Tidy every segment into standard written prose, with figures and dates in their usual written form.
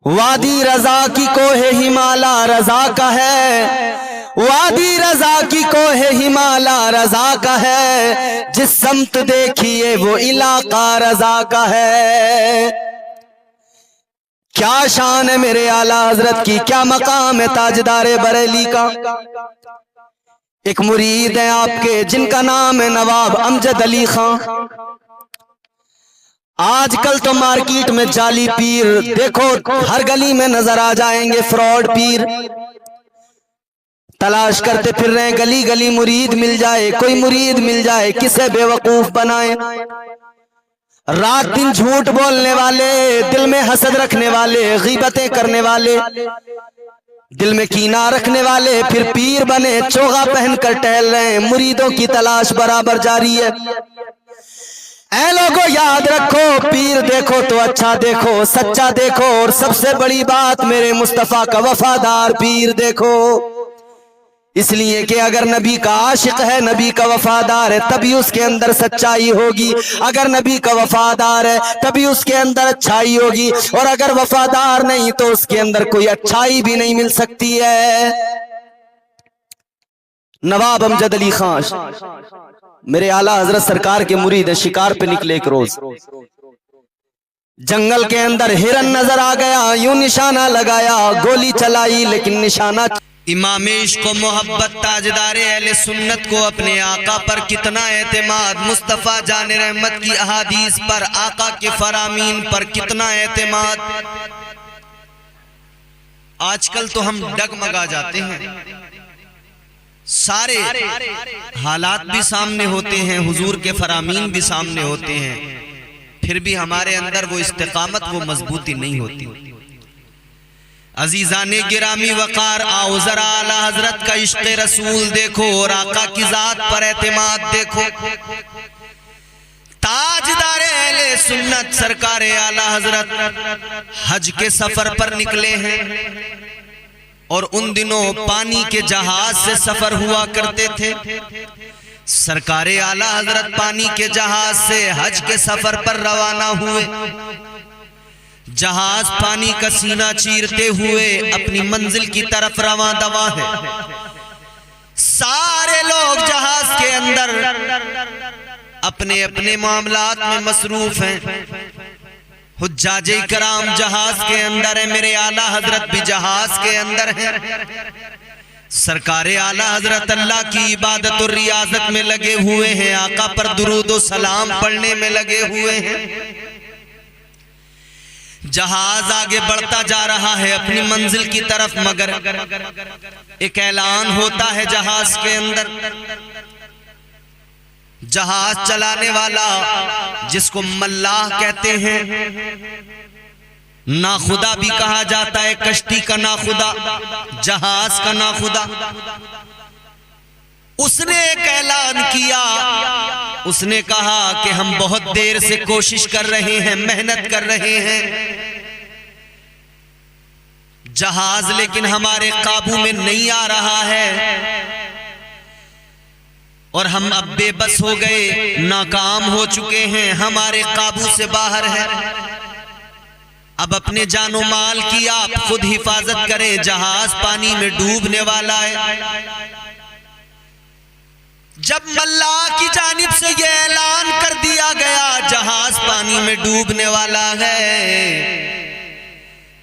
वादी रजा की कोहे हिमाला रजा का है, वादी रजा की कोहे हिमाला रजा का है, जिस सम्त देखिए वो इलाका रजा का है। क्या शान है मेरे आला हजरत की, क्या मकाम है ताजदारे बरेली का। एक मुरीद है आपके जिनका नाम है नवाब अमजद अली खां। आजकल तो मार्केट में जाली पीर देखो हर गली में नजर आ जाएंगे, फ्रॉड पीर तलाश करते फिर रहे हैं, गली गली मुरीद मिल जाए, कोई मुरीद मिल जाए, किसे बेवकूफ बनाए। रात दिन झूठ बोलने वाले, दिल में हसद रखने वाले, गीबतें करने वाले, दिल में कीना रखने वाले, फिर पीर बने चोगा पहनकर टहल रहे हैं। मुरीदों की तलाश बराबर जारी है। ऐ लोगों याद रखो, पीर देखो तो अच्छा देखो, सच्चा देखो, और सबसे बड़ी बात मेरे मुस्तफा का वफादार पीर देखो। इसलिए कि अगर नबी का आशिक है, नबी का वफादार है, तभी उसके अंदर सच्चाई होगी। अगर नबी का वफादार है तभी उसके अंदर अच्छाई होगी, और अगर वफादार नहीं तो उसके अंदर कोई अच्छाई भी नहीं मिल सकती है। नवाब अमजद अली खां मेरे आला हजरत सरकार के मुरीद शिकार पे निकले। एक रोज जंगल के अंदर हिरन नजर आ गया, यूं निशाना लगाया, गोली चलाई लेकिन निशाना। इमाम इश्क को मोहब्बत ताजदारे अहले सुन्नत को अपने आका पर कितना एतमाद, मुस्तफ़ा जान रहमत की अहादीस पर, आका के फरामीन पर कितना एतमाद। आजकल तो हम डगमगा जाते हैं, सारे हालात भी सामने होते हैं, हुजूर के फरामीन भी सामने होते हैं, फिर भी हमारे अंदर वो इस्तिकामत, वो मजबूती नहीं होती। अजीजाने गिरामी वकार, आओ जरा आला हजरत का इश्क रसूल देखो और आका की जात पर एतमाद देखो। ताजदारे अहले सुन्नत सरकार आला हजरत हज के सफर पर निकले हैं, और उन दिनों पानी के जहाज से सफर हुआ करते थे। सरकारे आला हजरत पानी के जहाज से हज के सफर पर रवाना हुए। जहाज पानी का सीना चीरते हुए अपनी मंजिल की तरफ रवां दवा है। सारे लोग जहाज के अंदर अपने अपने मामलात में मसरूफ हैं। हुज्जाज इकराम जहाज के अंदर है, मेरे आला हजरत भी जहाज के अंदर है। सरकारे आला हजरत अल्लाह की इबादत और रियाजत में लगे हुए हैं, आका पर दुरूद और सलाम पढ़ने में लगे हुए हैं। जहाज आगे बढ़ता जा रहा है अपनी मंजिल की तरफ, मगर एक ऐलान होता है जहाज के अंदर। जहाज चलाने वाला, जिसको मल्लाह कहते हैं, नाखुदा भी कहा जाता है, कश्ती का नाखुदा, जहाज का नाखुदा, उसने एक ऐलान किया। उसने कहा कि हम बहुत देर से कोशिश कर रहे हैं, मेहनत कर रहे हैं, जहाज लेकिन हमारे काबू में नहीं आ रहा है, और हम अब बेबस हो गए, नाकाम हो चुके हैं, हमारे काबू से बाहर है। अब अपने जानो माल की आप खुद हिफाजत करें, जहाज पानी में डूबने वाला है। जब मल्लाह की जानिब से यह ऐलान कर दिया गया जहाज पानी में डूबने वाला है,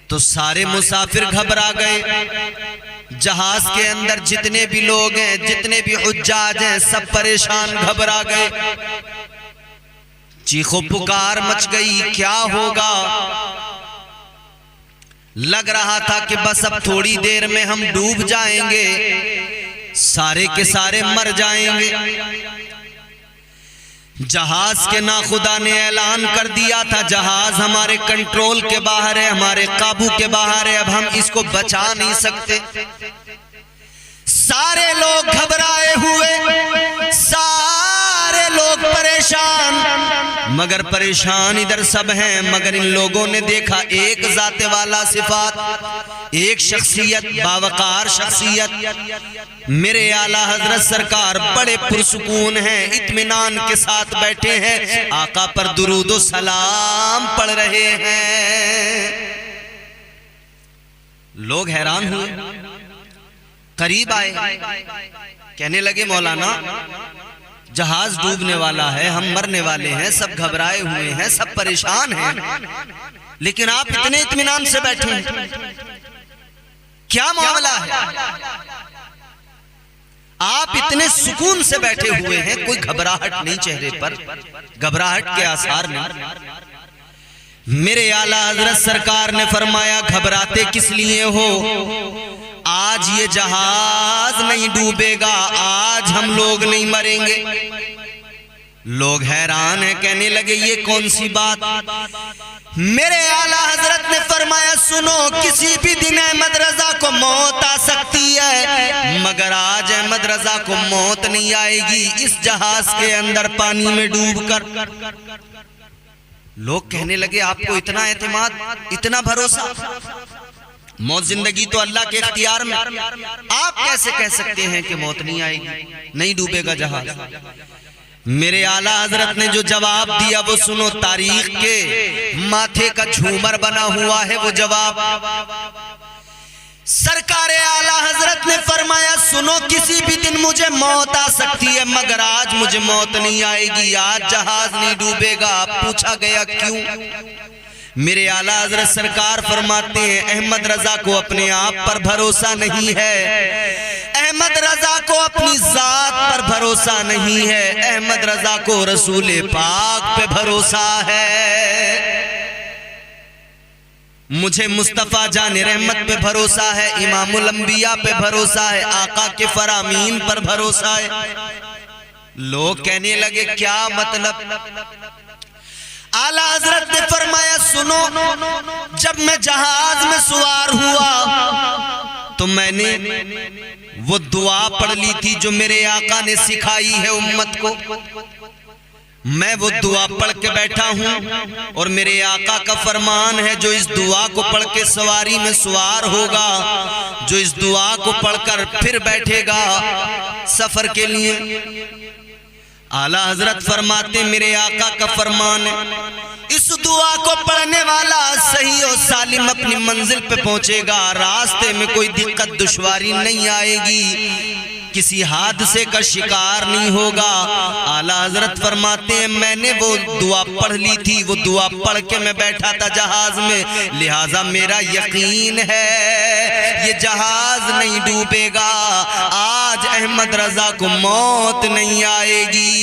तो सारे मुसाफिर घबरा गए। जहाज के अंदर जितने भी लोग हैं, जितने भी हुज्जाज हैं, सब परेशान, घबरा गए। चीखो पुकार मच गई, क्या होगा। लग रहा था कि बस अब थोड़ी देर में हम डूब जाएंगे, सारे के सारे मर जाएंगे। जहाज के नाखुदा ने ऐलान कर दिया था जहाज हमारे कंट्रोल के बाहर है, हमारे काबू के बाहर है, अब हम इसको बचा नहीं सकते। सारे लोग घबराए हुए, सारे लोग परेशान, मगर परेशान इधर सब हैं, मगर इन लोगों ने देखा एक जाते वाला सिफात, एक शख्सियत, बावकार शख्सियत, मेरे आला हजरत सरकार बड़े पुरसुकून हैं, इत्मीनान के साथ बैठे हैं, आका पर दुरूद व सलाम पढ़ रहे हैं। लोग हैरान हुए, करीब आए, कहने लगे मौलाना जहाज डूबने वाला है, हम मरने वाले हैं, सब घबराए हुए हैं, सब परेशान हैं, लेकिन आप इतने इत्मीनान से बैठे हैं, क्या मामला है? आप इतने सुकून से बैठे हुए हैं, कोई घबराहट नहीं चेहरे पर, घबराहट के आसार नहीं। मेरे आला हजरत सरकार ने फरमाया घबराते किस लिए हो? आज ये जहाज नहीं डूबेगा, आज हम लोग नहीं मरेंगे। लोग हैरान हैं, कहने लगे ये कौन सी बात? मेरे आला हजरत ने फरमाया सुनो, किसी भी दिन अहमद रजा को मौत आ सकती है, मगर आज अहमद रजा को मौत नहीं आएगी इस जहाज के अंदर पानी में डूबकर। लोग कहने लगे आपको इतना एतमाद, इतना भरोसा? मौत जिंदगी तो अल्लाह के इख्तियार में, आप कैसे कह सकते हैं कि मौत नहीं आएगी, नहीं डूबेगा जहाज? मेरे आला हजरत ने जो जवाब दिया वो सुनो, तारीख के माथे का झूमर बना हुआ है वो जवाब। सरकार आला हजरत ने फरमाया सुनो, किसी भी दिन मुझे मौत आ सकती है, मगर आज मुझे मौत नहीं आएगी, आज जहाज नहीं डूबेगा। पूछा गया क्यों? मेरे आला हजरत सरकार फरमाते हैं अहमद रजा को अपने आप पर भरोसा नहीं है, अहमद रजा को अपनी जात पर भरोसा नहीं है, अहमद रजा को रसूल पाक पे भरोसा है। मुझे मुस्तफा जान रहमत पे भरोसा है, इमामुल अंबिया पे भरोसा है, आका के फरामीन पर भरोसा है। लोग कहने लगे क्या मतलब? आला हजरत ने फरमाया सुनो, जब मैं जहाज में सवार हुआ तो मैंने वो दुआ पढ़ ली थी जो मेरे आका ने सिखाई है उम्मत को। मैं वो दुआ पढ़ के बैठा हूं और मेरे आका का फरमान है जो इस दुआ को पढ़ के सवारी में सवार होगा, जो इस दुआ को पढ़कर फिर बैठेगा सफर के लिए, आला हजरत फरमाते मेरे आका का फरमान है इस दुआ को पढ़ने वाला सही और सालिम अपनी मंजिल पे पहुंचेगा, रास्ते में कोई दिक्कत दुश्वारी नहीं आएगी, किसी हादसे का शिकार नहीं होगा। आला हजरत फरमाते हैं मैंने वो दुआ पढ़ ली थी, वो दुआ पढ़ के मैं बैठा था जहाज में, लिहाजा मेरा यकीन है ये जहाज नहीं डूबेगा, आज अहमद रजा को मौत नहीं आएगी।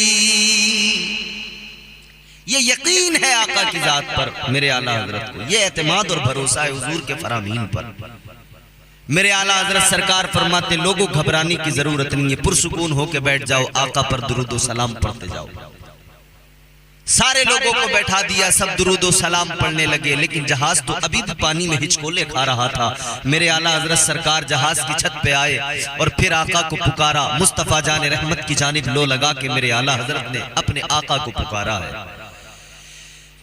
ये यकीन है आका की जात पर मेरे आला हजरत को, ये एतमाद और भरोसा है हुजूर के फरामीन पर। मेरे आला हजरत सरकार फरमाते लोगों घबराने की जरूरत नहीं है, पुरसुकून होके बैठ जाओ, आका पर दुरूद सलाम पढ़ते जाओ। सारे लोगों को बैठा दिया, सब दुरूद सलाम पढ़ने लगे, लेकिन जहाज तो अभी भी पानी में हिचकोले खा रहा था। मेरे आला हजरत सरकार जहाज की छत पे आए और फिर आका को पुकारा, मुस्तफा जान रहमत की जानिब लो लगा के मेरे आला हजरत ने अपने आका को पुकारा है।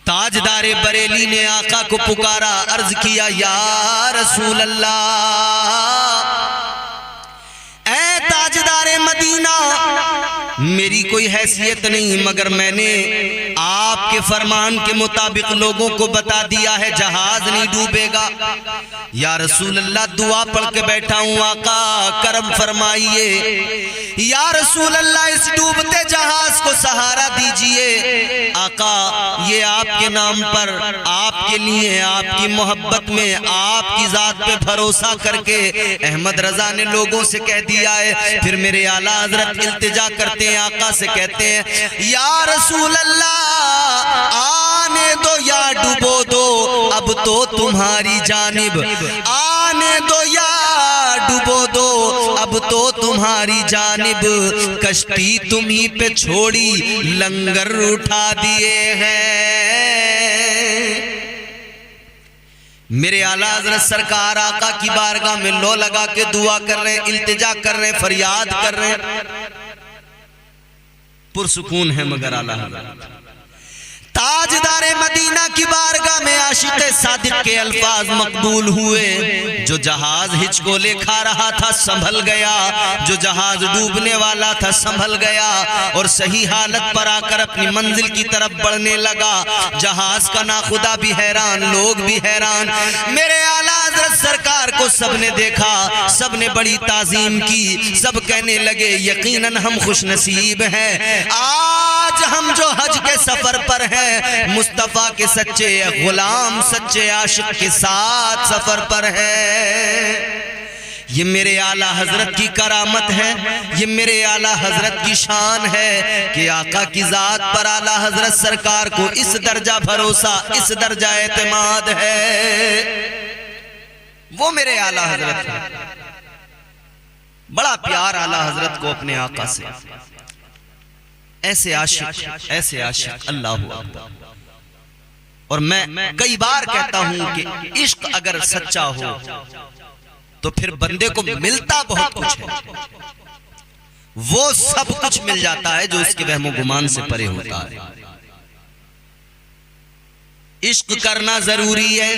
ताजदारे बरेली ने आका को पुकारा, अर्ज किया या रसूल अल्लाह, ऐ ताजदारे मदीना, मेरी कोई हैसियत नहीं मगर मैंने आपके फरमान के मुताबिक लोगों को बता दिया है जहाज नहीं डूबेगा। या रसूल अल्लाह दुआ पढ़ के बैठा हूँ, आका करम फरमाइए। या रसूल अल्लाह इस डूबते जहाज को सहारा दीजिए। आका ये आपके नाम पर, आपके लिए, आपकी मोहब्बत में, आपकी जात पे भरोसा करके अहमद रजा ने लोगों से कह दिया है। फिर मेरे आला हजरत इल्तिजा करते हैं, आका से कहते हैं या रसूल अल्लाह आने दो या डुबो दो, अब तो तुम्हारी जानिब, आने दो या डुबो दो, अब तो तुम्हारी जानिब, कश्ती तुम्ही पे छोड़ी लंगर उठा दिए हैं। मेरे आला हजरत सरकार आका की बारगाह में लो लगा के दुआ कर रहे हैं, इल्तिजा कर रहे हैं, फरियाद कर रहे हैं, पुरसुकून है मगर आला हजरत। ताजदारे मदीना की बारगाह में आशिक़े सादिक के अल्फाज मकबूल हुए। जो जहाज हिचकोले खा रहा था संभल गया, जो जहाज डूबने वाला था संभल गया और सही हालत पर आकर अपनी मंजिल की तरफ बढ़ने लगा। जहाज का नाखुदा भी हैरान, लोग भी हैरान। मेरे आला हज़रत सरकार सरकार को सबने देखा, सबने बड़ी ताजीम की, सब कहने लगे यकीनन हम खुशनसीब हैं, आज हम जो हज के सफर पर हैं मुस्तफा के सच्चे गुलाम सच्चे आशिक के साथ सफर पर हैं। ये मेरे आला हजरत की करामत है, ये मेरे आला हजरत की शान है कि आका की जात पर आला हजरत सरकार को इस दर्जा भरोसा, इस दर्जा एतमाद है। वो मेरे आला हजरत है, बड़ा प्यार आला हजरत को अपने आका से। ऐसे आशिक अल्लाहु अकबर। और मैं कई बार कहता हूं कि इश्क अगर सच्चा हो तो फिर बंदे को मिलता बहुत कुछ है, वो सब कुछ मिल जाता है जो उसके वहमो गुमान से परे होता है। इश्क करना जरूरी है,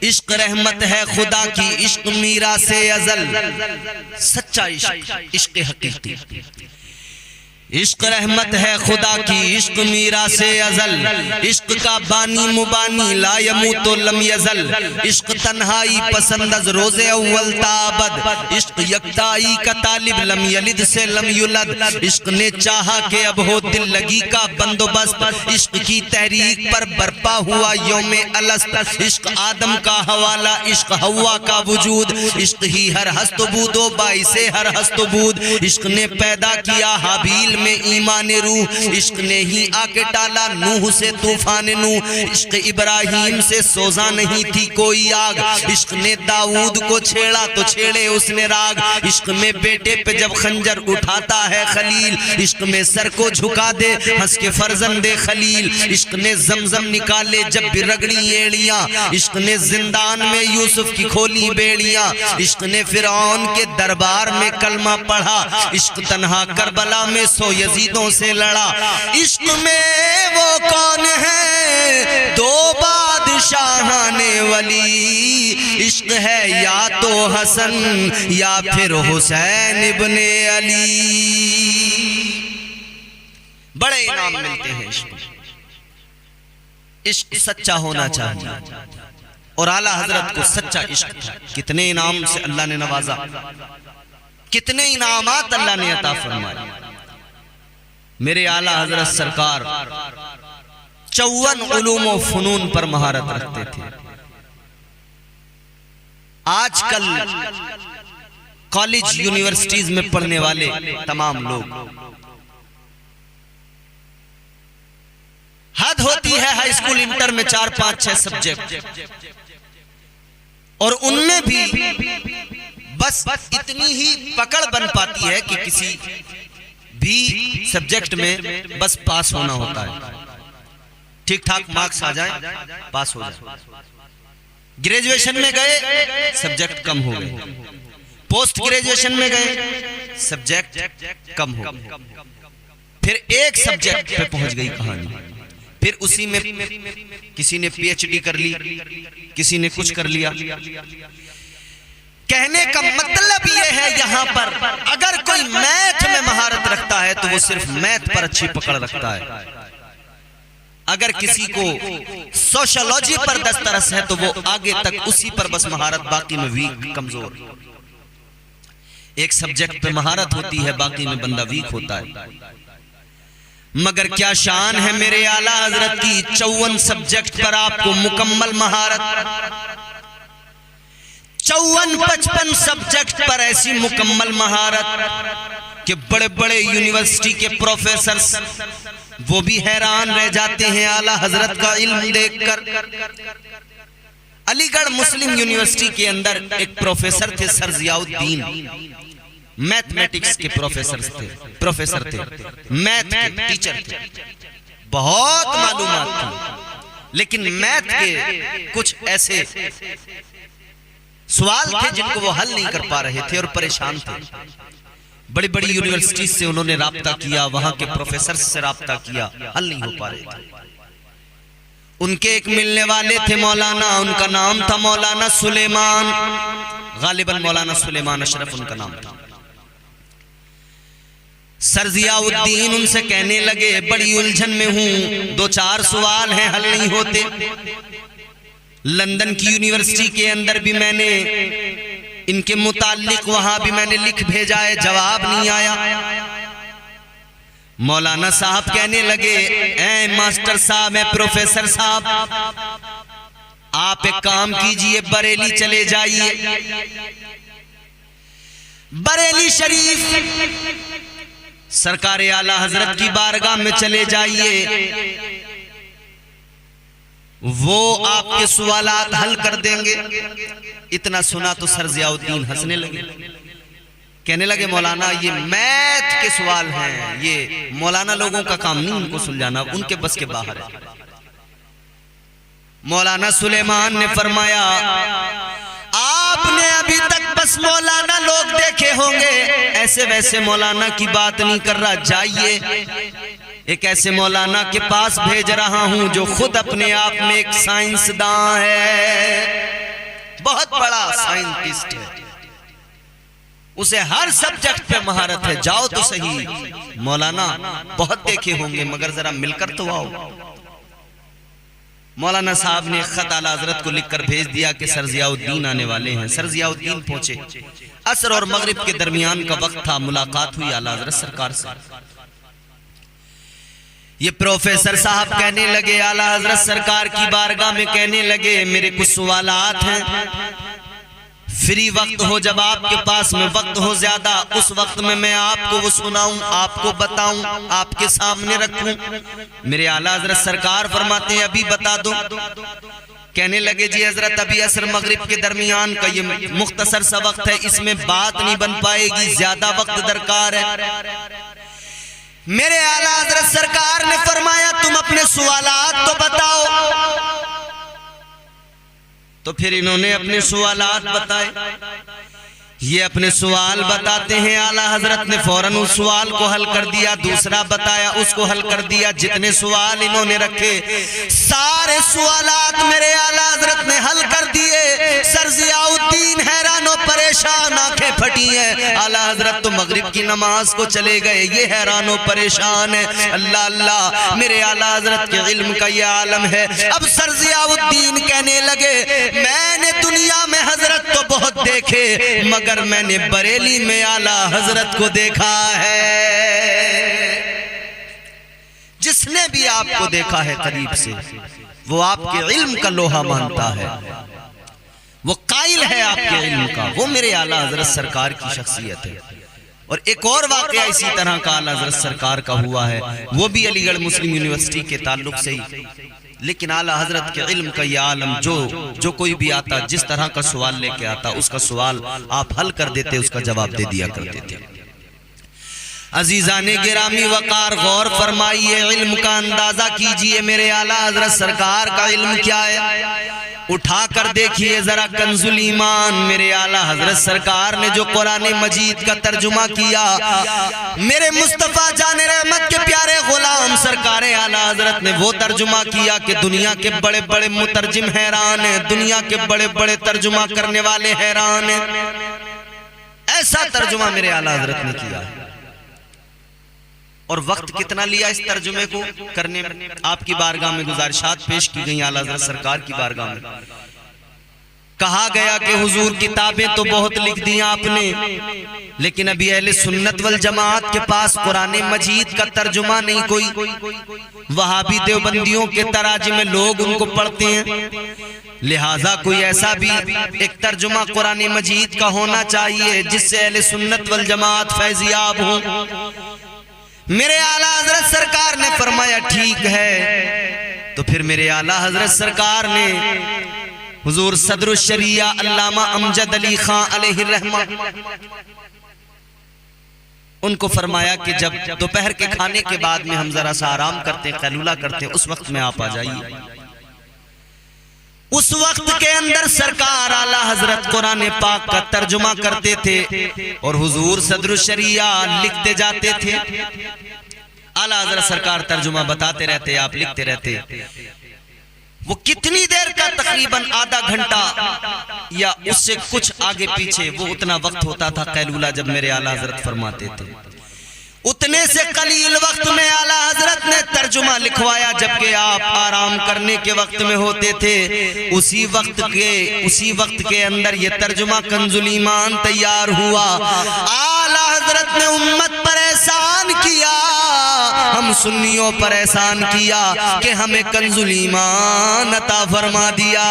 इश्क रहमत है खुदा की, इश्क मीरा से अजल, सच्चा इश्क, इश्क हकीकी। इश्क रहमत है खुदा की, इश्क मीरा से अजल, इश्क का बानी मुबानी ला यमूतो लम यजल, इश्क तन्हाई पसंद अज रोजे अव्वल ताबद, इश्क यकताई का तालिब लम यलिद से लम युलद, इश्क ने चाहा कि अब हो दिल लगी का बंदोबस्त, इश्क की तहरीक पर बरपा हुआ यौमे अलस्त, इश्क आदम का हवाला, इश्क हवा का वजूद, इश्क ही हर हस्तबूदो बाई से हर हस्तबूद, इश्क ने पैदा किया हाबील में ईमान रूह, इश्क ने ही आके टाला नूह से तूफान नूह, इश्क इब्राहिम से सोजा नहीं थी कोई आग, इश्क ने दाऊद को छेड़ा तो छेड़े उसने राग, इश्क में बेटे पे जब खंजर उठाता है खलील, इश्क में सर को झुका दे हंस के फर्जंदे खलील, इश्क ने जमजम निकाले जब भी रगड़ी एड़ियां, इश्क ने जिंदान में यूसुफ की खोली बेड़ियां, इश्क ने फिरौन के दरबार में कलमा पढ़ा, इश्क तन्हा करबला में सो यजीदों से लड़ा, इश्क में वो कौन है दो बादशाहाने वली, इश्क है या तो हसन या फिर हुसैन इब्ने अली। बड़े इनाम मिलते हैं इश्क, इश्क सच्चा होना चाहिए और आला हजरत को सच्चा इश्क था। कितने इनाम से अल्लाह ने नवाजा, कितने इनामात अल्लाह ने अता फरमाए। मेरे आला हजरत सरकार 54 उलूम व फनून पर महारत रखते थे। आजकल कॉलेज यूनिवर्सिटीज में पढ़ने वाले तमाम लोग, हद होती है हाई स्कूल इंटर में 4, 5, 6 सब्जेक्ट, और उनमें भी बस इतनी ही पकड़ बन पाती है कि किसी भी सब्जेक्ट में बस पास होना होता है, ठीक ठाक मार्क्स आ जाए पास हो जाए। ग्रेजुएशन में गए सब्जेक्ट कम हो गए, पोस्ट ग्रेजुएशन में गए सब्जेक्ट कम हो गए, फिर एक सब्जेक्ट पे पहुंच गई कहानी, फिर उसी में किसी ने पीएचडी कर ली, किसी ने कुछ कर लिया। कहने का मतलब यह है यहां पर अगर कोई मैथ में महारत रखता है तो वो सिर्फ मैथ पर अच्छी पकड़ रखता है, अगर किसी को सोशियोलॉजी पर दस्तरस है तो वो आगे तक उसी पर बस महारत, बाकी में वीक कमजोर। एक सब्जेक्ट पे महारत होती है, बाकी में बंदा वीक होता है। मगर क्या शान है मेरे आला हजरत की, 54 सब्जेक्ट पर आपको मुकम्मल महारत, 54-55 सब्जेक्ट पर ऐसी मुकम्मल महारत कि बड़े बड़े यूनिवर्सिटी के प्रोफेसर वो भी हैरान रह जाते हैं आला हजरत का इल्म देखकर। अलीगढ़ मुस्लिम यूनिवर्सिटी के अंदर एक प्रोफेसर थे सर जियाउद्दीन, मैथमेटिक्स के प्रोफेसर थे, मैथ के टीचर थे, बहुत मालूमात थी, लेकिन मैथ के कुछ ऐसे सवाल थे जिनको वो हल नहीं कर पा रहे थे और परेशान थे। बड़ी बड़ी यूनिवर्सिटी से उन्होंने राब्ता किया, वहां के प्रोफेसर से राब्ता किया, हल नहीं हो पा रहे थे। उनके एक मिलने वाले थे मौलाना, उनका नाम था मौलाना सुलेमान, गालिबन मौलाना सुलेमान अशरफ उनका नाम था। सर जियाउद्दीन उनसे कहने लगे बड़ी उलझन में हूं, 2-4 सवाल हैं हल नहीं होते। लंदन की यूनिवर्सिटी के अंदर भी मैंने इनके मुताल्लिक वहां भी मैंने लिख भेजा है, जवाब नहीं आया। मौलाना साहब कहने लगे, ऐ मास्टर साहब, ऐ प्रोफेसर साहब, आप एक काम कीजिए, बरेली चले जाइए, बरेली शरीफ सरकार आला हजरत की बारगाह में चले जाइए, वो आपके सवालात हल कर देंगे। इतना सुना तो सर ज़ियाउद्दीन हंसने लगे, कहने लगे मौलाना ये मैथ के सवाल हैं, ये मौलाना लोगों का काम नहीं उनको सुलझाना, उनके बस के बाहर है। मौलाना सुलेमान ने फरमाया, आपने अभी तक बस मौलाना लोग देखे होंगे, ऐसे वैसे मौलाना की बात नहीं कर रहा, जाइए एक ऐसे मौलाना के पास भेज रहा हूं जो खुद अपने आप में एक साइंसदान है, बहुत बड़ा साइंटिस्ट है, उसे हर सब्जेक्ट पे महारत है, जाओ तो सही। मौलाना बहुत देखे होंगे मगर जरा मिलकर तो आओ। मौलाना साहब ने खत आला हजरत को लिखकर भेज दिया कि सर ज़ियाउद्दीन आने वाले हैं। सर ज़ियाउद्दीन पहुंचे, असर और मगरिब के दरमियान का वक्त था, मुलाकात हुई आला हजरत सरकार से। ये प्रोफेसर साहब कहने लगे आला हजरत सरकार की बारगाह में, कहने लगे मेरे कुछ सवालात हैं, फ्री वक्त हो, जब आपके पास में वक्त हो ज्यादा, उस वक्त में मैं आपको वो सुनाऊं, आपको बताऊं, आपके सामने रखूं। मेरे आला हजरत सरकार फरमाते हैं अभी बता दो। कहने लगे जी हजरत अभी असर मगरिब के दरमियान का ये मुख्तसर सा वक्त है, इसमें बात नहीं बन पाएगी, ज्यादा वक्त दरकार है। मेरे आला हजरत सरकार ने फरमाया तुम अपने सवालात तो बताओ। तो फिर इन्होंने अपने सवालात बताए, ये अपने सवाल बताते हैं। आला हजरत ने फौरन उस सवाल को हल कर दिया, दूसरा बताया उसको हल कर दिया। जितने सवाल इन्होंने रखे सारे सवालात मेरे आला हजरत ने हल कर दिए। सर ज़ियाउद्दीन हैरान और परेशान, आंखें फटी हैं। आला हजरत तो मगरिब की नमाज को चले गए, ये हैरान और परेशान है। अल्लाह अल्लाह, मेरे आला हजरत के इल्म का ये आलम है। अब सर ज़ियाउद्दीन कहने लगे मैंने दुनिया में हजरत तो बहुत देखे, मगर मैंने बरेली में आला हजरत को देखा है। जिसने भी आपको देखा है करीब से, वो आपके इल्म का लोहा मानता है, वो कायल है आपके इल्म का, वो मेरे आला हजरत सरकार की शख्सियत है। और एक और वाकया इसी तरह का आला हजरत सरकार का हुआ है, वो भी अलीगढ़ मुस्लिम यूनिवर्सिटी के ताल्लुक से ही। लेकिन आला हजरत के इल्म का ये आलम, जो कोई भी आता जिस तरह का सवाल लेके आता, उसका सवाल आप हल कर देते, उसका जवाब दे दिया करते थे। अजीजाने गिरामी वकार, गौर फरमाइए, इल्म का अंदाजा कीजिए मेरे आला हजरत सरकार का इल्म क्या है। उठा कर देखिए जरा कंजुल ईमान, मेरे आला हजरत सरकार ने जो कुरान मजीद का तर्जुमा किया, मेरे मुस्तफा जाने रहमत के प्यारे गुलाम सरकार आला हजरत ने वो तर्जुमा किया कि दुनिया के बड़े बड़े मुतर्जिम हैरान हैं, दुनिया के बड़े बड़े तर्जुमा करने वाले हैरान हैं। ऐसा तर्जुमा मेरे आला हजरत ने किया। और वक्त कितना लिया इस तर्जुमे को करने में। आपकी बारगाह में गुजारिशात पेश की गई आला हज़रत सरकार की बारगाह में। कहा गया कि हुजूर किताबें तो बहुत लिख दी आपने, लेकिन अभी अहले सुन्नत वल जमात के पास कुरान मजीद का तर्जुमा नहीं कोई। वहाबी देवबंदियों के तराजिम में लोग उनको पढ़ते हैं, लिहाजा कोई ऐसा भी एक तर्जुमा कुरान मजीद का होना चाहिए जिससे अहले सुन्नत वल जमात फैजियाब हो। मेरे आला हजरत सरकार ने फरमाया ठीक है। तो फिर मेरे आला हजरत सरकार ने हुजूर सदरुल शरिया अल्लामा अमजद अली खां अलैहि रहमा उनको फरमाया कि जब दोपहर के खाने के बाद में हम जरा सा आराम करते, कैलूला करते, उस वक्त में आप आ जाइए। उस वक्त के अंदर सरकार आला हजरत कुरान पाक का तर्जुमा करते थे और हुजूर सदरुल शरिया लिखते जाते थे। आला हजरत सरकार तर्जुमा बताते रहते, आप लिखते रहते। वो कितनी देर का, तकरीबन आधा घंटा या उससे कुछ आगे पीछे, वो उतना वक्त होता था कैलूला जब मेरे आला हजरत फरमाते थे। उतने से कलील वक्त में आला हजरत ने तर्जुमा लिखवाया, जबकि आप आराम करने के वक्त में होते थे। उसी वक्त के अंदर ये तर्जुमा कंजुल ईमान तैयार हुआ। आला हजरत ने उम्मत पर एहसान किया, हम सुन्नियों पर एहसान किया कि हमें कंजुल ईमान अता फरमा दिया।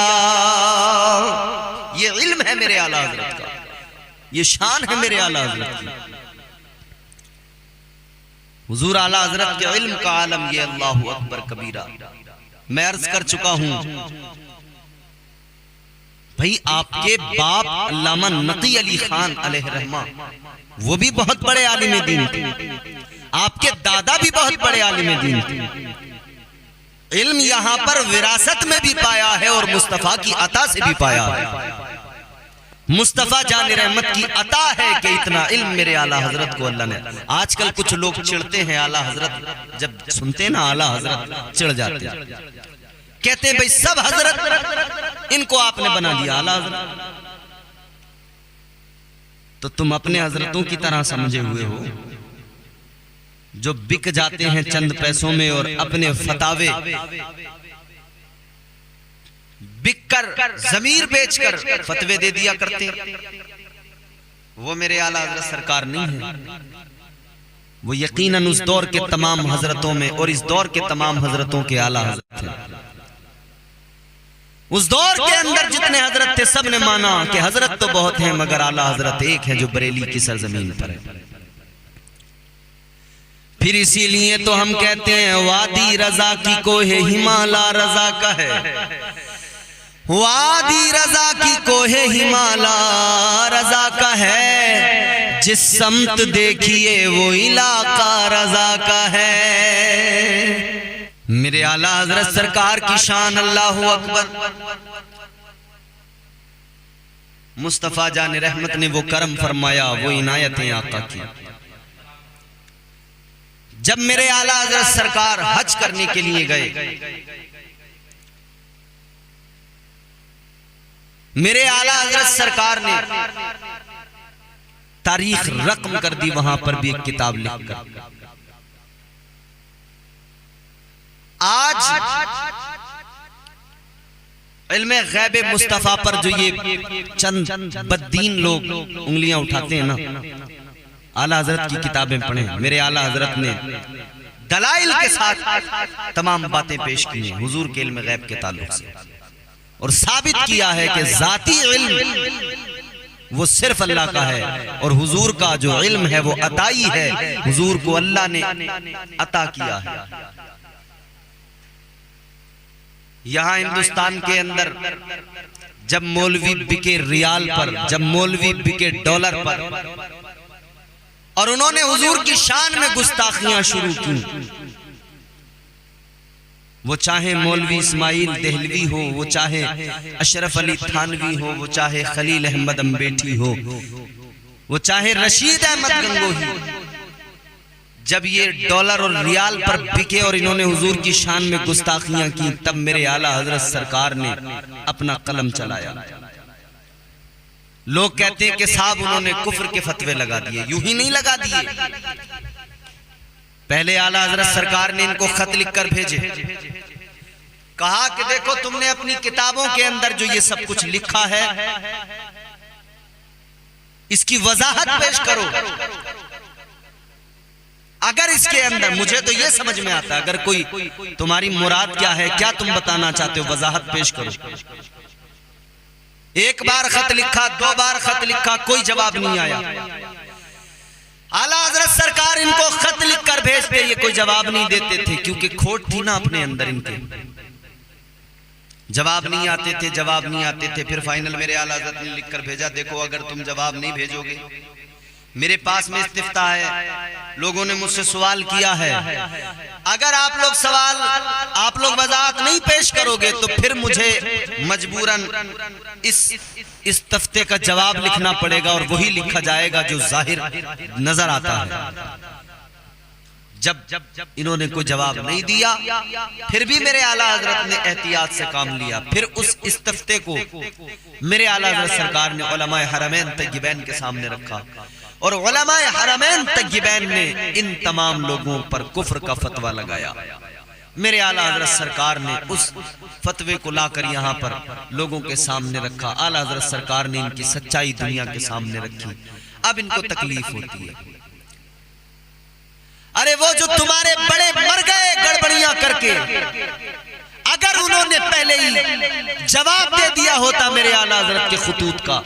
ये इल्म है मेरे आला हजरत का, ये शान है मेरे आला हजरत की। हुजूर आला हजरत के इल्म का आलम ये अल्लाहु अकबर कबीरा। मैं अर्ज कर चुका हूं भाई, आपके बाप अल्लामा नकी अली खान अलैहिर्रहमा वो भी बहुत बड़े आलिम दीन थे, आपके दादा भी बहुत बड़े आलिम दीन थे। इल्म यहां पर विरासत में भी पाया है और मुस्तफा की अता से भी पाया है। मुस्तफा जान रहमत की अता है कि इतना इल्म मेरे आला हजरत को अल्लाह ने। आजकल कुछ लोग चिढ़ते हैं आला हजरत, जब सुनते ना आला हजरत चिढ़ जाते हैं, कहते हैं भाई सब हजरत इनको आपने बना दिया आला हजरत। तो तुम अपने हजरतों की तरह समझे हुए हो जो बिक जाते हैं चंद पैसों में और अपने फतावे बिककर जमीर बेचकर फतवे दे दिया करते। वो मेरे आला हजरत सरकार नहीं है, वो यकीनन उस दौर के तमाम हजरतों में और इस दौर के तमाम हजरतों के आला हजरत थे। उस दौर के अंदर जितने हजरत थे सब ने माना कि हजरत तो बहुत हैं मगर आला हजरत एक है जो बरेली की सरजमीन पर है। फिर इसीलिए तो हम कहते हैं वादी रजा की कोहे हिमाला रजा का है, वादी रजा की कोहे हिमाला रजा का है, जिस समत देखिए वो इलाका रजा का है। मेरे आला हजरत सरकार की शान अल्लाहु अकबर। मुस्तफा जान रहमत ने वो करम फरमाया, वो इनायतें आका की। जब मेरे आला हजरत सरकार हज करने के लिए गए, मेरे आला हजरत सरकार ने तारीख रकम कर दी, वहां पर भी एक किताब लिखकर। आज इल्मे गैब मुस्तफा पर जो ये चंद बद्दीन लोग उंगलियां उठाते हैं ना, आला हजरत की किताबें पढ़ें। मेरे आला हजरत ने दलाइल के साथ तमाम बातें पेश की हैं हुजूर के इल्म गैब के ताल्लुक से, और साबित किया है कि जाती इल्म वो सिर्फ अल्लाह का है और हुजूर का जो इल्म है वो अताई है, हुजूर को अल्लाह ने अता किया है। यहां हिंदुस्तान के अंदर जब मौलवी बिके रियाल पर, जब मौलवी बिके डॉलर पर, और उन्होंने हुजूर की शान में गुस्ताखियां शुरू की, वो चाहे मौलवी इस्माइल देहलवी हो, वो चाहे अशरफ अली थानवी हो, वो चाहे खलील अहमद अम्बेठी हो, वो चाहे रशीद अहमद गंगोही, जब ये डॉलर और रियाल पर बिके और इन्होंने हुजूर की शान में गुस्ताखियां की, तब मेरे आला हजरत सरकार ने अपना कलम चलाया। लोग कहते हैं कि साहब उन्होंने कुफ्र के फतवे लगा दिए। यूं ही नहीं लगा दिए, पहले आला हजरत सरकार ने इनको खत लिखकर भेजे, कहा कि देखो तुमने अपनी किताबों के अंदर जो ये सब कुछ लिखा है इसकी वजाहत पेश करो। अगर इसके अंदर, मुझे तो ये समझ में आता है, अगर कोई तुम्हारी मुराद क्या है, क्या तुम बताना चाहते हो, वजाहत पेश करो। एक बार खत लिखा, दो बार खत लिखा, कोई जवाब नहीं आया। आला हजरत सरकार इनको खत लिखकर भेजते, ये कोई जवाब नहीं देते थे, क्योंकि खोट थी ना अपने अंदर इनके, जवाब नहीं आते थे, जवाब नहीं आते थे। फिर फाइनल मेरे आला हजरत ने लिखकर भेजा, देखो अगर तुम जवाब नहीं भेजोगे, मेरे पास में इस्तिफ्ता है, लोगों ने मुझसे सवाल किया है, अगर आप लोग वजाहत नहीं पेश करोगे तो फिर मुझे मजबूरन इस तफ्ते का जवाब लिखना पड़ेगा, और वही लिखा जाएगा जो जाहिर नजर आता है। जब इन्होंने कोई जवाब नहीं दिया, फिर भी मेरे आला हजरत ने एहतियात से काम लिया। फिर उस इस्तफ्ते को मेरे आला हजरत सरकार ने उलमाए हरमैन तय्यबैन के सामने रखा, और उलमाए हरमैन तय्यबैन ने इन तमाम लोगों पर कुफ्र का फतवा लगाया। मेरे आला हजरत सरकार ने उस फतवे को लाकर यहाँ पर लोगों के सामने रखा। आला हजरत सरकार ने इनकी सच्चाई दुनिया के सामने रखी। अब इनको तकलीफ होती है, अरे वो जो तुम्हारे बड़े मर गए गड़बड़ियां करके, अगर उन्होंने पहले ही जवाब दे दिया होता मेरे आला हजरत के खुतूत का,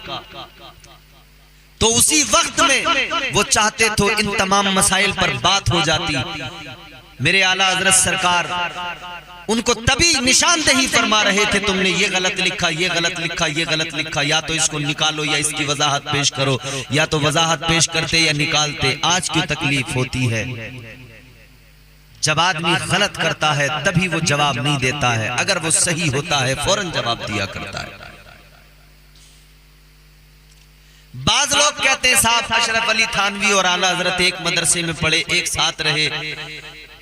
तो उसी वक्त में वो चाहते तो इन तमाम मसाइल पर बात हो जाती। मेरे आला हजरत सरकार उनको तभी निशानदेही फरमा रहे थे, तुमने ये गलत लिखा, ये गलत लिखा, ये गलत लिखा, या तो इसको निकालो या इसकी वजाहत पेश करो, या तो वजाहत पेश करते या निकालते। आज की तकलीफ होती है जब आदमी गलत करता है तभी वो जवाब नहीं देता है, अगर वो सही होता है फौरन जवाब दिया करता है। बाज लोग कहते हैं साहब अशरफ अली थानवी और आला हजरत एक मदरसे में पढ़े, एक साथ रहे,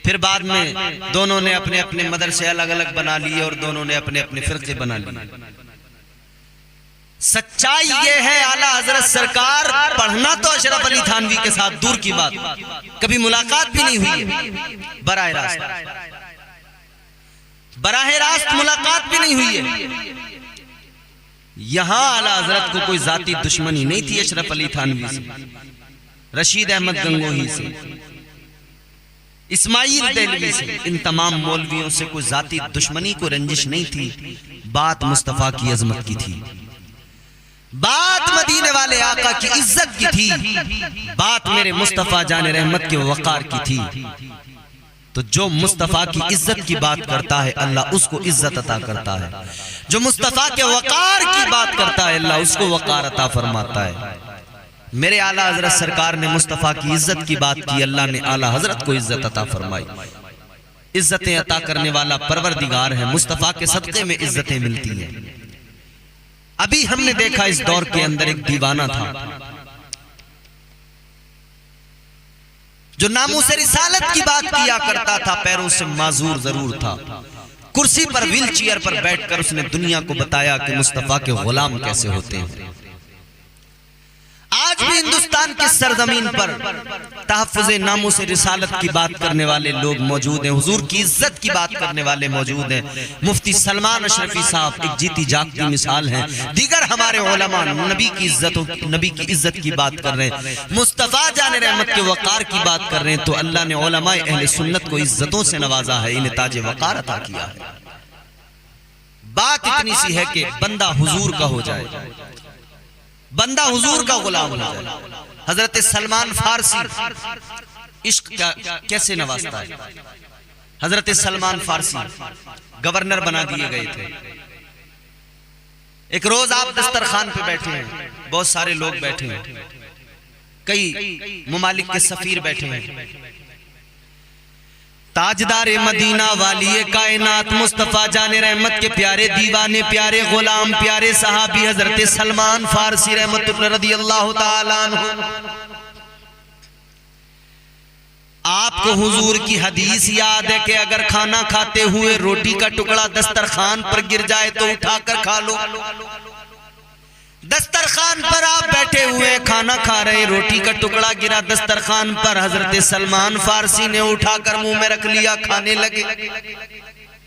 फिर बाद में दोनों ने अपने अपने मदरसे अलग अलग बना लिए और दोनों ने अपने अपने फिरके बना लिए। सच्चाई ये है आला हजरत सरकार पढ़ना तो अशरफ अली थानवी के साथ दूर की बात, कभी मुलाकात भी नहीं हुई है, बराह रास्त मुलाकात भी नहीं हुई है। यहां आला हजरत को कोई जाती दुश्मनी नहीं थी अशरफ अली थानवी से, रशीद अहमद गंगोही से, इस्माइल देहलवी से, इन तमाम मौलवियों से कोई जाती दुश्मनी को रंजिश नहीं थी। बात मुस्तफा की अजमत की थी, बात मदीने वाले आका की इज्जत की थी, बात मेरे मुस्तफा जाने रहमत के वकार की थी। तो जो मुस्तफा की इज्जत की बात करता है अल्लाह उसको इज्जत अता करता है, जो मुस्तफा के वकार की बात करता है अल्लाह उसको वकार अता फरमाता है। मेरे आला हजरत सरकार ने मुस्तफा की इज्जत की बात की, अल्लाह ने आला हजरत को इज्जत अता फरमाई। इज्जतें अता करने वाला परवरदिगार है, मुस्तफा के सदक़े में इज्जतें मिलती हैं। अभी हमने देखा इस दौर के अंदर एक दीवाना था जो नामूसे रिसालत की बात किया करता था, पैरों से माजूर जरूर था, कुर्सी पर व्हील चेयर पर बैठकर उसने दुनिया को बताया कि मुस्तफा के गुलाम कैसे होते हैं। आज भी हिंदुस्तान की सरजमीन पर तहफ़्फ़ुज़े नामूसे रिसालत की बात करने वाले लोग मौजूद हैं, हुजूर की इज्जत की बात करने वाले मौजूद हैं। मुफ्ती सलमान अशरफी साहब एक जीती जागती मिसाल हैं, दीगर हमारे उलमा नबी की इज्जत की बात कर रहे हैं, मुस्तफा जाने रहमत के वकार की बात कर रहे हैं। तो अल्लाह ने उलमाए अहले सुन्नत को इज्जतों से नवाजा है, इन्हें ताज वकार अता किया है। बात इतनी सी है कि बंदा हुजूर का हो जाए, बंदा हुजूर का गुलाम हो जाए। हजरत सलमान फारसी इश्क का कैसे नवाजता है। हजरत सलमान फारसी गवर्नर बना दिए गए थे। एक रोज आप दस्तरखान पे बैठे हैं, बहुत सारे लोग बैठे हैं, कई मुमालिक के सफीर बैठे हैं। ताजदार मदीना वाली कायनात मुस्तफा जाने रहमत के प्यारे दीवाने, प्यारे गुलाम, प्यारे सहाबी हजरत सलमान फारसी रहमतुल्लाह रदियल्लाहु ताला अन्हु, आपको हुजूर की हदीस याद है कि अगर खाना खाते हुए रोटी का टुकड़ा दस्तरखान पर गिर जाए तो उठाकर खा लो। दस्तरखान पर आप बैठे हुए खाना खा रहे, रोटी का टुकड़ा गिरा दस्तरखान पर, हजरत सलमान फारसी ने उठाकर मुंह में रख लिया, खाने लगे।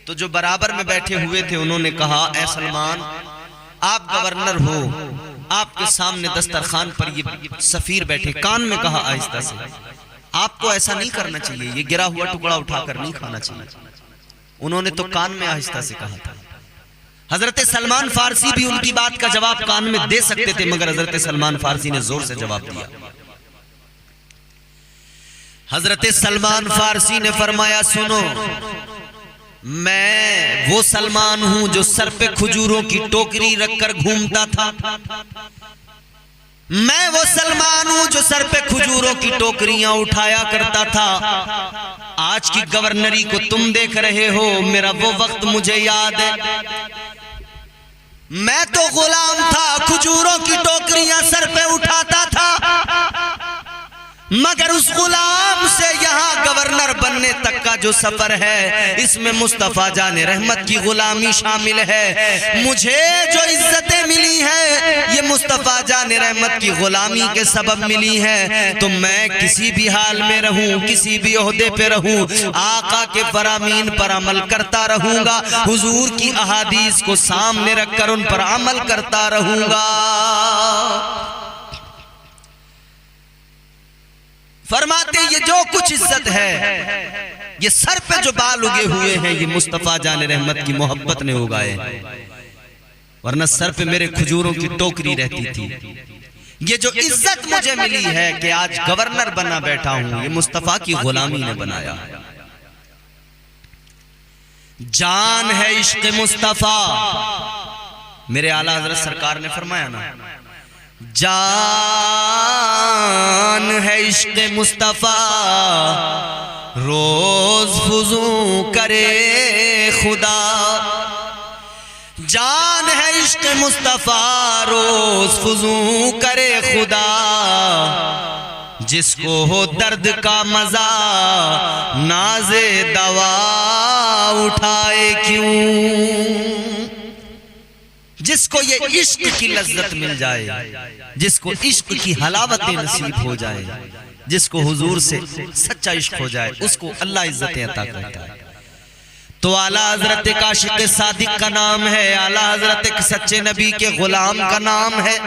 तो जो बराबर में बैठे हुए थे उन्होंने कहा, ए सलमान आप गवर्नर हो, आपके सामने दस्तरखान पर ये सफीर बैठे, कान में कहा आहिस्ता से, आपको ऐसा नहीं करना चाहिए, ये गिरा हुआ टुकड़ा उठाकर नहीं खाना चाहिए। उन्होंने तो कान में आहिस्ता से कहा था। हजरत सलमान फारसी भी उनकी बात का जवाब कान में दे सकते थे, मगर हजरत सलमान फारसी ने जोर से जवाब दिया। हजरत सलमान फारसी ने फरमाया, सुनो, मैं वो सलमान हूं जो सर पे खजूरों की टोकरी रखकर घूमता था, मैं वो सलमान हूं जो सर पे खजूरों की टोकरियां उठाया करता था। आज की गवर्नरी को तुम देख रहे हो, मेरा वो वक्त मुझे याद है, मैं तो गुलाम था, खजूरों की टोकरियां सर पे उठाता था, मगर उस गुलाम से यहां गवर्नर बनने तक का जो सफर है, इसमें मुस्तफ़ा जाने रहमत की गुलामी शामिल है। मुझे जो इज्जतें मिली है ये मुस्तफ़ा जाने रहमत की गुलामी के सबब मिली है। तो मैं किसी भी हाल में रहूं, किसी भी ओहदे पे रहूं, आका के फरामीन पर अमल करता रहूंगा, हुजूर की अहादीस को सामने रखकर उन पर अमल करता रहूंगा। फरमाते ये जो कुछ इज्जत है, ये सर पे जो बाल उगे हुए हैं, ये मुस्तफ़ा जाने रहमत की मोहब्बत ने उगाए, वरना सर पे मेरे खजूरों की टोकरी रहती थी। ये जो इज्जत मुझे मिली है कि आज गवर्नर बना बैठा हूं, ये मुस्तफ़ा की गुलामी ने बनाया। जान है इश्क मुस्तफ़ा, मेरे आला हज़रत सरकार ने फरमाया ना, जान है इश्क मुस्तफ़ा रोज फुजू करे खुदा। जान है इश्क मुस्तफ़ा रोज फुजू करे खुदा। जिसको हो दर्द का मजा नाज़े दवा उठाए क्यों। जिसको ये इश्क की लज्जत मिल जाए, जिसको इश्क की हलावतें नसीब हो जाए, जिसको हुजूर से सच्चा इश्क हो जाए, उसको अल्लाह इज्जतें अता करता है। तो आला हजरत एक आशिक सादिक का नाम है, आला हजरत एक सच्चे नबी के गुलाम का नाम है।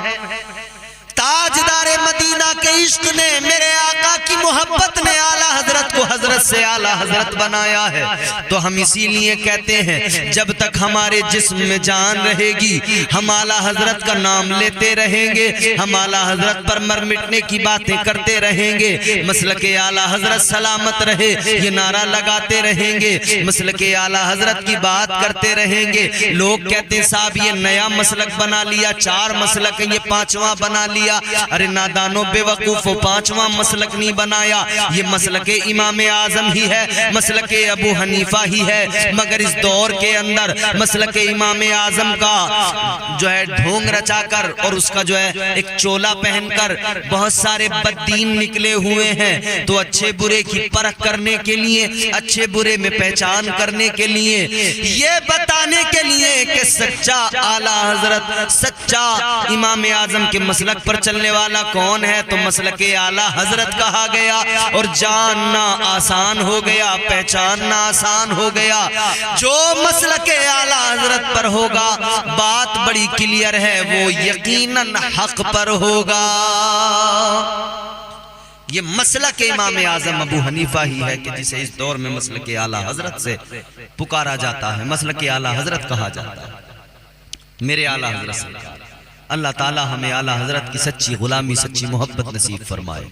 ताजदारे मदीना के इश्क ने, मेरे आका की मोहब्बत ने आला हजरत को हजरत से आला हजरत बनाया है। तो हम इसीलिए कहते हैं जब तक हमारे जिस्म में जान रहेगी हम आला हजरत का नाम लेते रहेंगे, हम आला हजरत पर मर मिटने की बातें करते रहेंगे। मसलके आला हजरत सलामत रहे ये नारा लगाते रहेंगे, मसलके आला हजरत की बात करते रहेंगे। लोग कहते हैं साहब ये नया मसलक बना लिया, 4 मसलक है, ये 5वां बना लिया। अरे नादानो बेवकूफो, 5वां मसलक नहीं बनाया, ये मसलके इमाम आजम ही है, मसलके अबू हनीफा ही है। मगर इस दौर के अंदर मसलके इमाम आजम का जो है ढोंग रचाकर और उसका जो है एक चोला पहनकर बहुत सारे बददीन निकले हुए हैं। तो अच्छे बुरे की परख करने के लिए, अच्छे बुरे में पहचान करने के लिए, ये बताने के लिए कि सच्चा आला हजरत, सच्चा इमाम आजम के मसलक पर चलने वाला कौन है, तो मसलके आला हजरत कहा गया। और जानना आसान हो गया, पहचानना आसान हो गया। जो मसलके आला हजरत पर होगा बात बड़ी क्लियर है, वो यकीनन हक पर होगा। ये मसलके इमाम आजम अबू हनीफा ही है कि जिसे इस दौर में मसलके आला हजरत से पुकारा जाता है, मसलके आला हजरत कहा जाता है। मेरे आला हजरत से अल्लाह ताला हमें आला हजरत की सच्ची गुलामी, सच्ची मोहब्बत नसीब फरमाए।